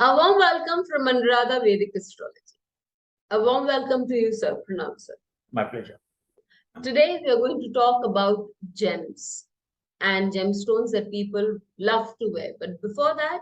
A warm welcome from Anuradha Vedic Astrology. A warm welcome to you, sir. Pranam, sir. My pleasure. Today we are going to talk about gems and gemstones that people love to wear. But before that,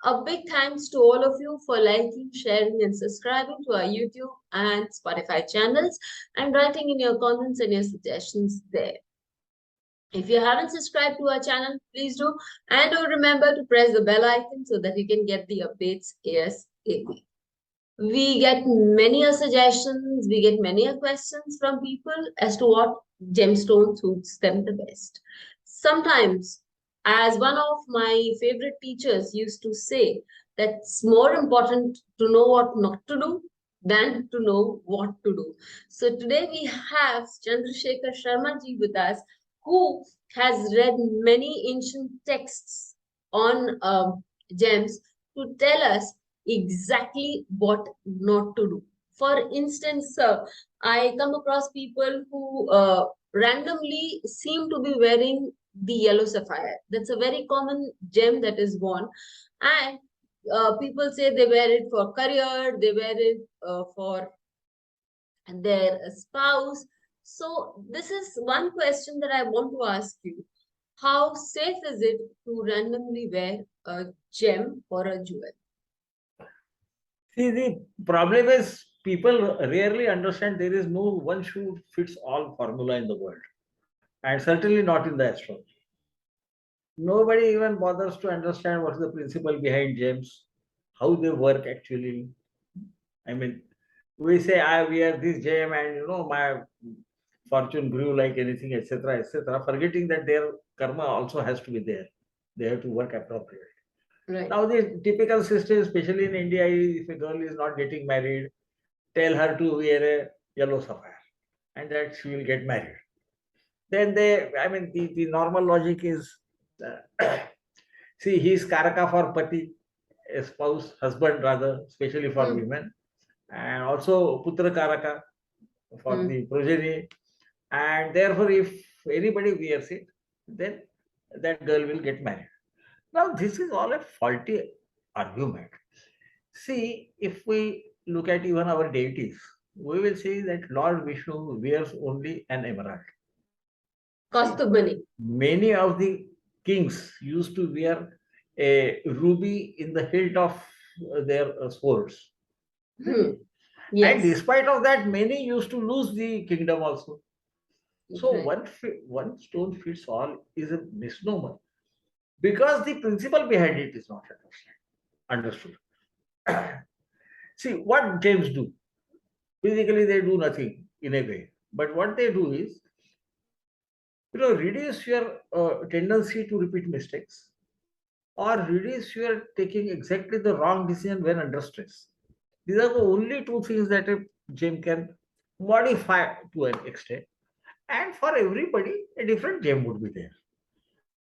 a big thanks to all of you for liking, sharing, and subscribing to our YouTube and Spotify channels and writing in your comments and your suggestions there. If you haven't subscribed to our channel, please do. And do remember to press the bell icon so that you can get the updates ASAP. We get many suggestions, we get many questions from people as to what gemstone suits them the best. Sometimes, as one of my favorite teachers used to say, that it's more important to know what not to do than to know what to do. So today we have Chandrasekhar Sharma ji with us, who has read many ancient texts on gems to tell us exactly what not to do. For instance, I come across people who randomly seem to be wearing the yellow sapphire. That's a very common gem that is worn. And people say they wear it for career, they wear it for their spouse. So, this is one question that I want to ask you. How safe is it to randomly wear a gem or a jewel? See, the problem is people rarely understand there is no one shoe fits all formula in the world, and certainly not in the astrology. Nobody even bothers to understand what is the principle behind gems, how they work actually. I mean, we say I wear this gem and my fortune grew like anything, etc., etc., forgetting that their karma also has to be there. They have to work appropriately. Right. Now, the typical system, especially in India, is if a girl is not getting married, tell her to wear a yellow sapphire and that she will get married. Then the normal logic is see, he is Karaka for Pati, a spouse, husband rather, especially for women, and also Putra Karaka for the progeny. And therefore, if anybody wears it, then that girl will get married. Now, this is all a faulty argument. See, if we look at even our deities, we will see that Lord Vishnu wears only an emerald. Cost of money. Many of the kings used to wear a ruby in the hilt of their swords. Yes. And despite of that, many used to lose the kingdom also. So one stone fits all is a misnomer because the principle behind it is not understood. See, what James do? Physically, they do nothing in a way. But what they do is, reduce your tendency to repeat mistakes or reduce your taking exactly the wrong decision when under stress. These are the only two things that a gem can modify to an extent. And for everybody, a different gem would be there.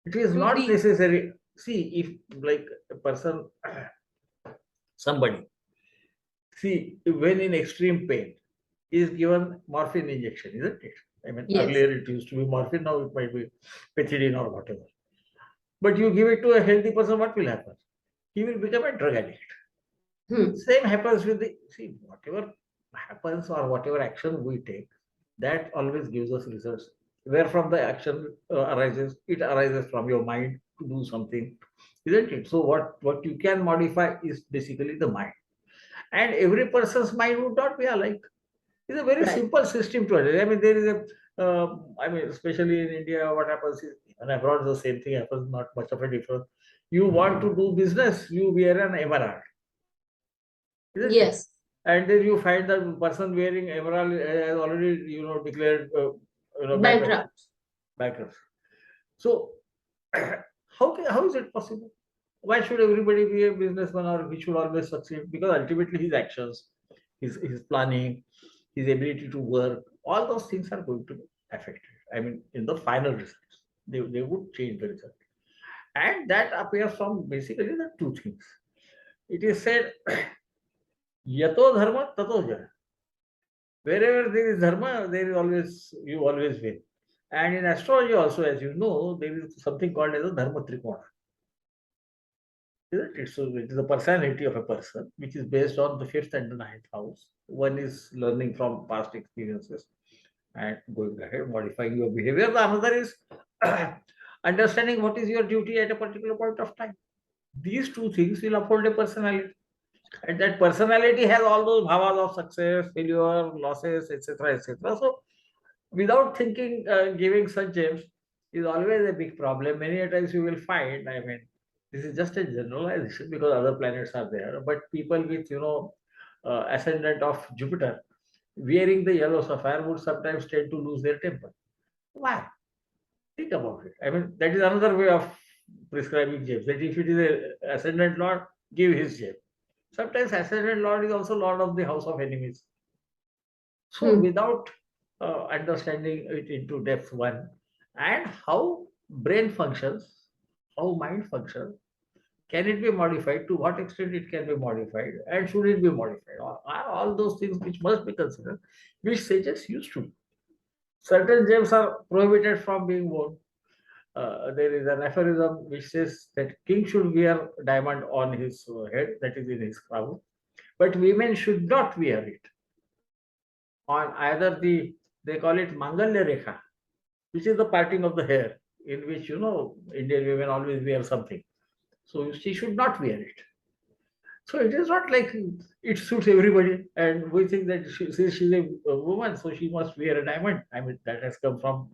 It is not necessary. See, if like a person, somebody, see, when in extreme pain, is given morphine injection, isn't it? I mean, earlier it used to be morphine, now it might be pethidine or whatever. But you give it to a healthy person, what will happen? He will become a drug addict. Same happens with whatever happens or whatever action we take, that always gives us results. Where from the action arises, it arises from your mind to do something, isn't it? So what you can modify is basically the mind, and every person's mind would not be alike. It's a very simple system to it. I mean, there is especially in India, what happens is, and abroad, the same thing happens, not much of a difference. You want to do business, you wear an emerald. Yes. And then you find the person wearing emerald has already, declared, bankrupt. Bankrupt. So, how is it possible? Why should everybody be a businessman or he should always succeed? Because ultimately his actions, his planning, his ability to work, all those things are going to be affected. I mean, in the final results, they would change the result. And that appears from basically the two things. It is said, yato dharma tato jana. Wherever there is dharma, there is always, you always win. And in astrology also, as you know, there is something called as a dharma trikona. isn't it? So it is the personality of a person, which is based on the fifth and the ninth house. One is learning from past experiences and going ahead, modifying your behavior. The another is understanding what is your duty at a particular point of time. These two things will uphold a personality. And that personality has all those bhavas of success, failure, losses, etc., etc. So, without thinking, giving such gems is always a big problem. Many a times you will find, I mean, this is just a generalization because other planets are there, but people with, ascendant of Jupiter wearing the yellow sapphire would sometimes tend to lose their temper. Why? Think about it. I mean, that is another way of prescribing gems. That if it is a ascendant lord, give his gem. Sometimes ascendant lord is also lord of the house of enemies. So Hmm. without understanding it into depth one and how brain functions, how mind functions, can it be modified? To what extent it can be modified, and should it be modified? Are all those things which must be considered, which sages used to. Certain gems are prohibited from being worn. There is an aphorism which says that king should wear diamond on his head, that is in his crown, but women should not wear it on either they call it Mangalya Rekha, which is the parting of the hair, in which, Indian women always wear something. So she should not wear it. So it is not like it suits everybody, and we think that since she's a woman, so she must wear a diamond. I mean, that has come from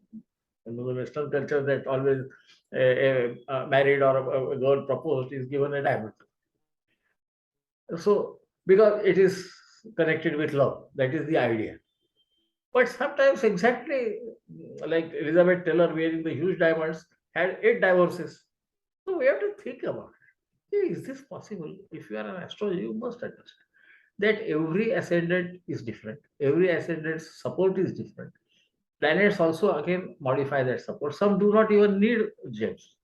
the Western culture that always a married or a girl proposed is given a diamond. So because it is connected with love, that is the idea. But sometimes exactly like Elizabeth Taylor wearing the huge diamonds had 8 divorces. So we have to think about it. Hey, is this possible? If you are an astrologer, you must understand that every ascendant is different. Every ascendant's support is different. Planets also again modify that support. Some do not even need gems.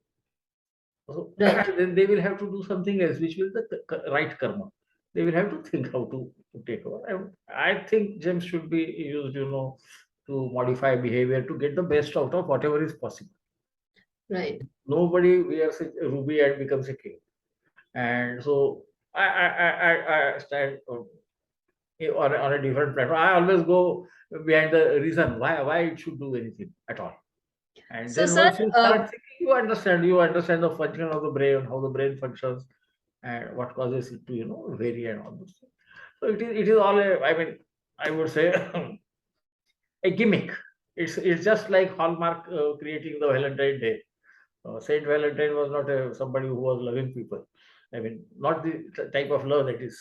So Right. then they will have to do something else, which will the right karma. They will have to think how to take over. And I think gems should be used, to modify behavior to get the best out of whatever is possible. Right. Nobody wears a ruby and becomes a king. And so I stand on a different platform. I always go behind the reason why it should do anything at all. And So, then sir, once you start thinking, you understand the function of the brain, how the brain functions, and what causes it to, vary and all those things. So it is all I mean, I would say a gimmick. It's just like Hallmark creating the Valentine Day. Saint Valentine was not somebody who was loving people. I mean, not the type of love that is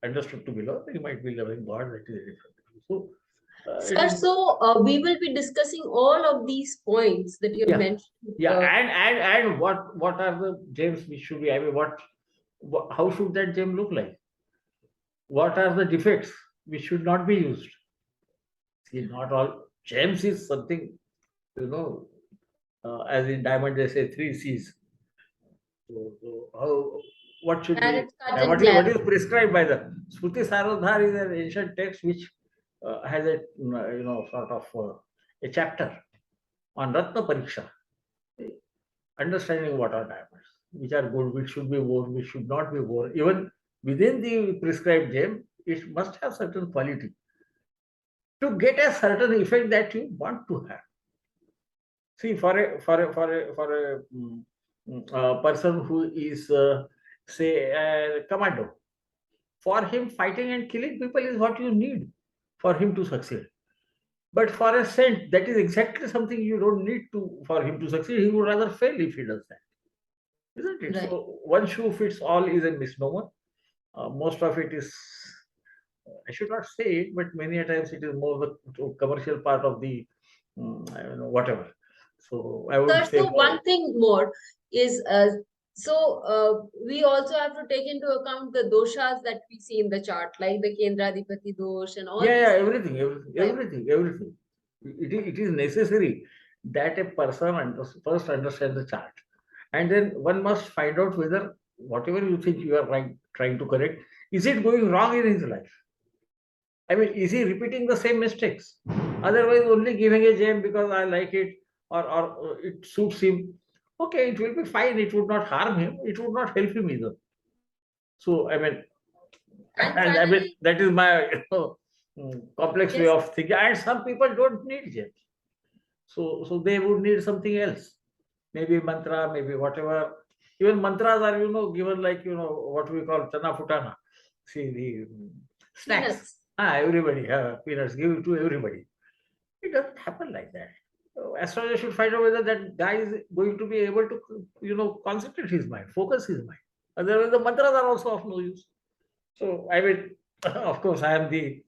understood to be love. He might be loving God. That is a different thing. So it sir, is. so we will be discussing all of these points that you have Yeah, mentioned. yeah, and what are the gems which should be? I mean, how should that gem look like? What are the defects which should not be used? See, not all gems is something, you know. As in diamond, they say three C's. So how, what should And be? it's cut and What clarity. is prescribed by the Smriti Sarodhar is an ancient text which has a sort of a chapter on Ratna Pariksha, understanding what are diamonds, which are good, which should be worn, which should not be worn. Even within the prescribed gem, it must have certain quality to get a certain effect that you want to have. See, for a person who is say a commando, for him fighting and killing people is what you need for him to succeed. But for a saint, that is exactly something you don't need to for him to succeed. He would rather fail if he does that, isn't it? Right. So one shoe fits all is a misnomer. Most of it is, I should not say it, but many a times it is more the commercial part of the, I don't know, whatever. So I would Sir, say so more. one thing more is we also have to take into account the doshas that we see in the chart, like the Kendradipati dosh and all Yeah, yeah, these things. everything, everything. It is necessary that a person first understand the chart, and then one must find out whether whatever you think you are right, trying to correct, is it going wrong in his life? I mean, is he repeating the same mistakes? Otherwise, only giving a gem because I like it or it suits him. Okay, it will be fine. It would not harm him. It would not help him either. So I mean, And and I mean finally, that is my complex way yes, of thinking. And some people don't need gems, so they would need something else, maybe mantra, maybe whatever. Even mantras are given like what we call chana putana. See the snacks. peanuts. Everybody peanuts give it to everybody. It doesn't happen like that. So astrologer should find out whether that guy is going to be able to concentrate his mind, focus his mind. Otherwise, the mantras are also of no use. So I mean, of course, I am the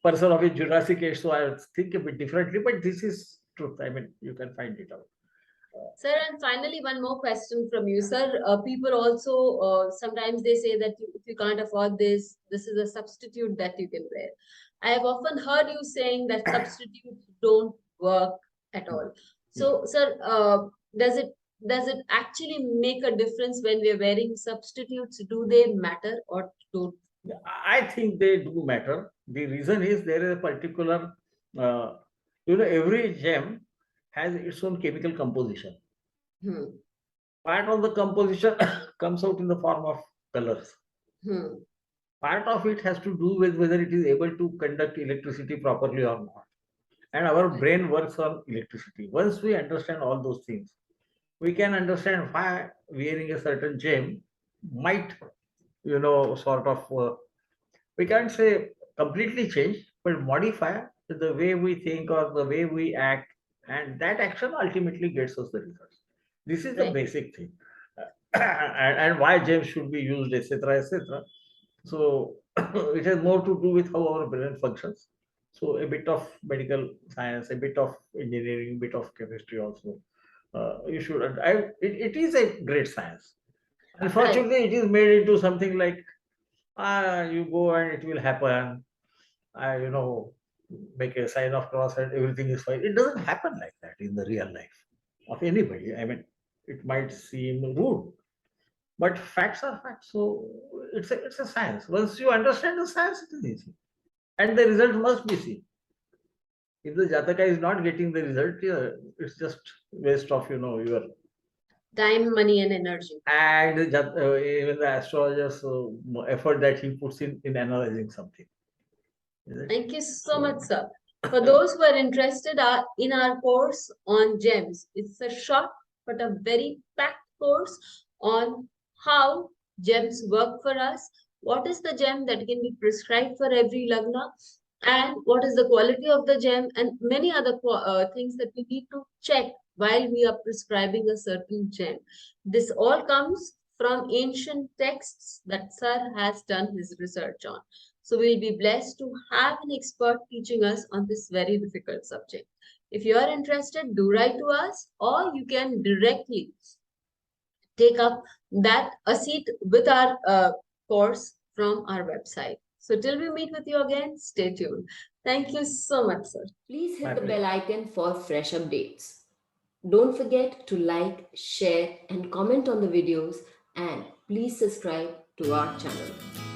person of a Jurassic age, so I think a bit differently. But this is truth. I mean, you can find it out. Sir, and finally, one more question from you, sir. People also sometimes they say that if you can't afford this, this is a substitute that you can wear. I have often heard you saying that substitutes don't work at all. So, sir, does it actually make a difference when we're wearing substitutes? Do they matter or don't? I think they do matter. The reason is there is a particular, uh, every gem has its own chemical composition. Hmm. Part of the composition comes out in the form of colors. Hmm. Part of it has to do with whether it is able to conduct electricity properly or not. And our brain works on electricity. Once we understand all those things, we can understand why wearing a certain gem might, sort of, we can't say completely change, but modify the way we think or the way we act. And that action ultimately gets us the results. This is the Right. basic thing. And why gems should be used, etc., etc. So it has more to do with how our brain functions. So a bit of medical science, a bit of engineering, a bit of chemistry also. You should. It is a great science. Right. Unfortunately, it is made into something like you go and it will happen. You know, make a sign of cross and everything is fine. It doesn't happen like that in the real life of anybody. I mean, it might seem rude, but facts are facts. So it's a science. Once you understand the science, it is easy, and the result must be seen. If the Jataka is not getting the result, yeah, it's just waste of your Time, money, and energy. and even the astrologer's effort that he puts in analyzing something. Is it? Thank you so much, sir. For those who are interested in our course on gems, it's a short but a very packed course on how gems work for us, what is the gem that can be prescribed for every lagna, and what is the quality of the gem, and many other things that we need to check while we are prescribing a certain gem. This all comes from ancient texts that sir has done his research on. So we'll be blessed to have an expert teaching us on this very difficult subject. If you are interested, do write to us, or you can directly take up that a seat with our course from our website. So till we meet with you again, stay tuned. Thank you so much, sir. Please hit My the bell pleasure. icon for fresh updates. Don't forget to like, share, and comment on the videos, and please subscribe to our channel.